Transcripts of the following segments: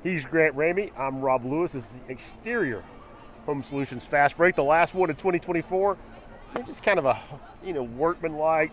He's Grant Ramey. I'm Rob Lewis. This is the Exterior Home Solutions Fast Break, the last one in 2024. Just kind of a, workman-like,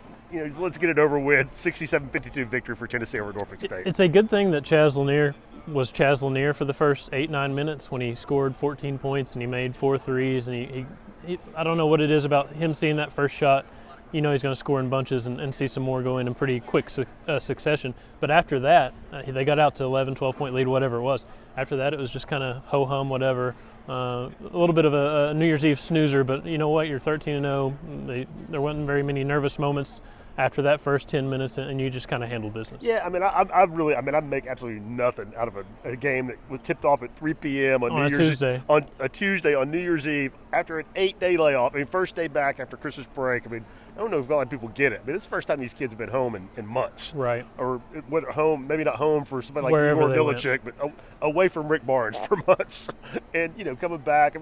let's get it over with. 67-52 victory for Tennessee over Norfolk State. It's a good thing that Chaz Lanier was Chaz Lanier for the first 8-9 minutes when he scored 14 points and he made 4 threes. And he I don't know what it is about him seeing that first shot. He's going to score in bunches and see some more go in pretty quick succession. But after that, they got out to 11, 12-point lead, whatever it was. After that, it was just kind of ho-hum, whatever. A little bit of a New Year's Eve snoozer, but you know what? You're 13-0. There wasn't very many nervous moments after that first 10 minutes, and you just kind of handled business. Yeah, I make absolutely nothing out of a game that was tipped off at 3 p.m. on Tuesday. On a Tuesday on New Year's Eve after an 8-day layoff. First day back after Christmas break. I don't know if a lot of people get it. It's the first time these kids have been home in months. Right. Or whether home, maybe not home for somebody like Wherever Igor Milichik, but away from Rick Barnes for months. And, coming back,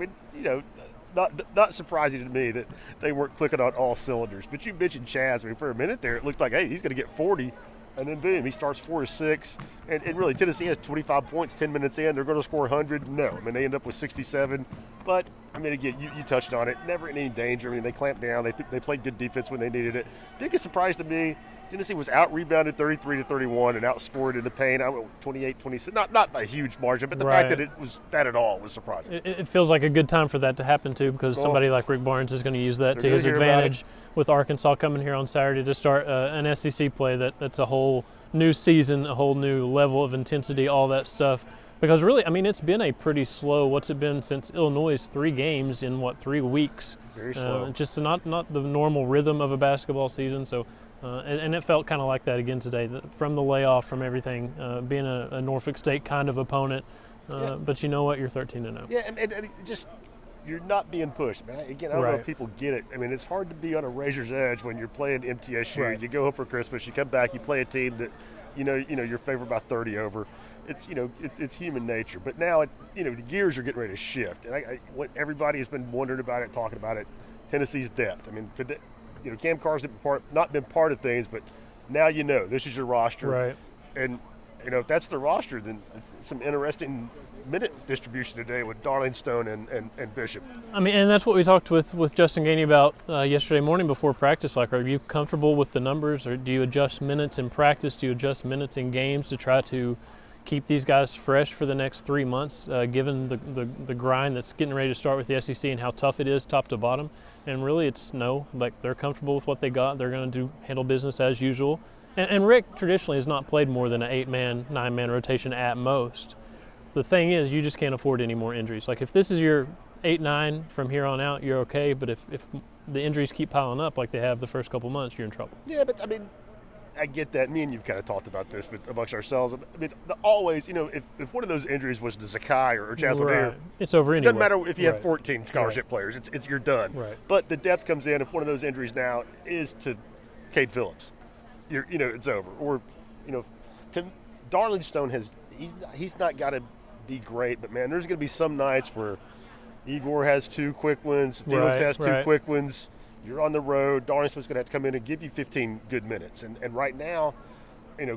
not surprising to me that they weren't clicking on all cylinders. But you mentioned Chaz. For a minute there, it looked like, hey, he's going to get 40. And then, boom, he starts 4 of 6. And really, Tennessee has 25 points 10 minutes in. They're going to score 100. No. They end up with 67. But, again, you touched on it. Never in any danger. They clamped down. They played good defense when they needed it. Biggest surprise to me, Tennessee was out-rebounded 33-31 and outscored in the paint. 28-26. Not by a huge margin, but the fact that it was that at all was surprising. It feels like a good time for that to happen, too, because somebody like Rick Barnes is going to use that to his advantage with Arkansas coming here on Saturday to start an SEC play that's a whole new season, a whole new level of intensity, all that stuff. Because really, it's been a pretty slow, what's it been since Illinois' 3 games in, 3 weeks? Very slow. Just not the normal rhythm of a basketball season, so... and it felt kind of like that again today, from the layoff, from everything, being a Norfolk State kind of opponent. But you know what? You're 13-0. Yeah, and just you're not being pushed. Again, I don't know if people get it. It's hard to be on a razor's edge when you're playing MTSU. Right. You go home for Christmas, you come back, you play a team that you're favored by 30 over. It's human nature. But now the gears are getting ready to shift. And what everybody has been wondering about it, talking about it, Tennessee's depth. Today. Cam Carr's not been part of things, but now this is your roster. Right. And, if that's the roster, then it's some interesting minute distribution today with Darlingstone and Bishop. And that's what we talked with Justin Gainey about yesterday morning before practice. Like, are you comfortable with the numbers, or do you adjust minutes in practice? Do you adjust minutes in games to try to keep these guys fresh for the next 3 months, given the grind that's getting ready to start with the SEC and how tough it is top to bottom? And really it's no. They're comfortable with what they got. They're going to handle business as usual. And Rick traditionally has not played more than an 8-man, 9-man rotation at most. The thing is, you just can't afford any more injuries. Like, if this is your 8-9 from here on out, you're okay. But if the injuries keep piling up like they have the first couple months, you're in trouble. Yeah, but I get that. Me and you've kind of talked about this, but amongst ourselves, always, if one of those injuries was to Zakai or Chaz Lanier, it's over anyway. It doesn't matter if you have 14 scholarship players; you're done. Right. But the depth comes in. If one of those injuries now is to Cade Phillips, it's over. Or, to Darlingstone he's not got to be great, but man, there's going to be some nights where Igor has 2 quick ones, Felix has 2 quick ones. You're on the road. Darlingstone's going to have to come in and give you 15 good minutes. And right now,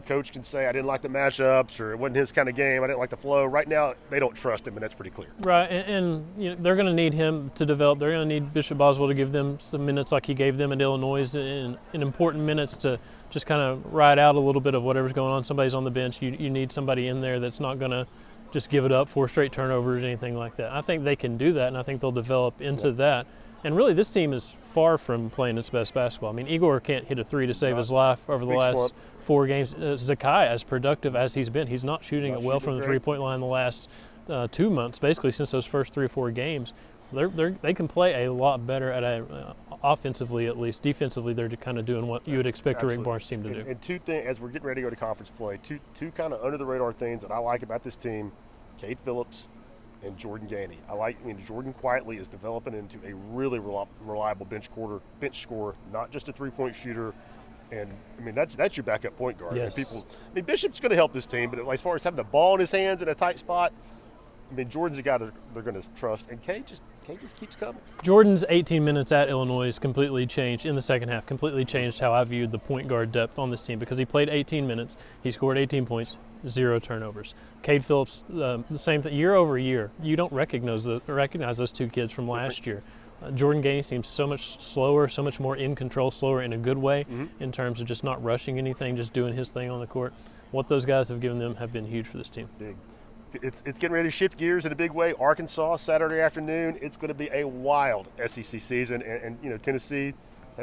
Coach can say, I didn't like the matchups, or it wasn't his kind of game. I didn't like the flow. Right now, they don't trust him, and that's pretty clear. Right, and they're going to need him to develop. They're going to need Bishop Boswell to give them some minutes like he gave them at Illinois in important minutes to just kind of ride out a little bit of whatever's going on. Somebody's on the bench. You need somebody in there that's not going to just give it up 4 straight turnovers, anything like that. I think they can do that, and I think they'll develop into that. And really, this team is far from playing its best basketball. Igor can't hit a 3 to save his life over the last 4 games. Zakai, as productive as he's been, he's not shooting it well from the three-point line the last 2 months, basically since those first 3 or 4 games. They can play a lot better at offensively, at least. Defensively, they're kind of doing what you would expect a Rick Barnes team to do. And 2 things, as we're getting ready to go to conference play, two kind of under-the-radar things that I like about this team, Cade Phillips and Jordan Gainey. Jordan quietly is developing into a really reliable bench scorer, not just a 3-point shooter. And that's your backup point guard. Yes. Bishop's going to help this team, but as far as having the ball in his hands in a tight spot, I mean, Jordan's the guy that they're going to trust, and Cade just keeps coming. Jordan's 18 minutes at Illinois completely changed in the second half, completely changed how I viewed the point guard depth on this team because he played 18 minutes, he scored 18 points, 0 turnovers. Cade Phillips, the same thing, year over year. You don't recognize those two kids from last year. Jordan Gainey seems so much slower, so much more in control, slower in a good way in terms of just not rushing anything, just doing his thing on the court. What those guys have given them have been huge for this team. Big. It's getting ready to shift gears in a big way. Arkansas, Saturday afternoon. It's going to be a wild SEC season, and Tennessee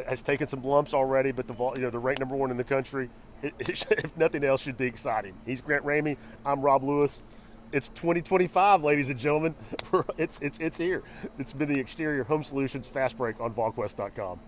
has taken some lumps already, but they're ranked number 1 in the country. If nothing else, should be exciting. He's Grant Ramey. I'm Rob Lewis. It's 2025, ladies and gentlemen. It's here. It's been the Exterior Home Solutions Fast Break on Volquest.com.